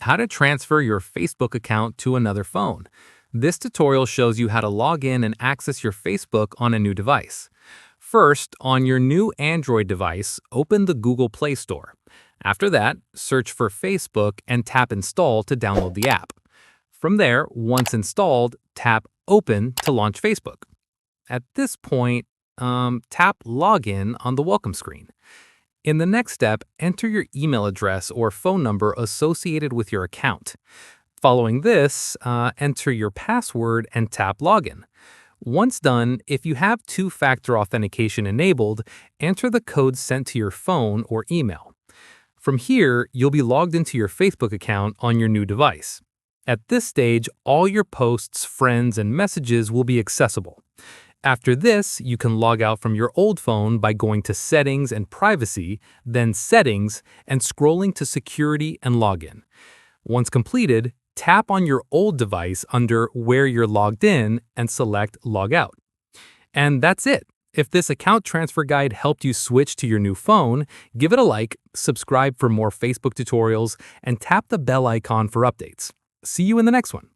How to transfer your Facebook account to another phone. This tutorial shows you how to log in and access your Facebook on a new device. First, on your new Android device, open the Google Play Store. After that, search for Facebook and tap Install to download the app. From there, once installed, tap Open to launch Facebook. At this point, tap Login on the welcome screen. In the next step, enter your email address or phone number associated with your account. Following this, enter your password and tap Login. Once done, if you have two-factor authentication enabled, enter the code sent to your phone or email. From here, you'll be logged into your Facebook account on your new device. At this stage, all your posts, friends, and messages will be accessible. After this, you can log out from your old phone by going to Settings and Privacy, then Settings, and scrolling to Security and Login. Once completed, tap on your old device under Where you're logged in and select Log Out. And that's it. If this account transfer guide helped you switch to your new phone, give it a like, subscribe for more Facebook tutorials, and tap the bell icon for updates. See you in the next one.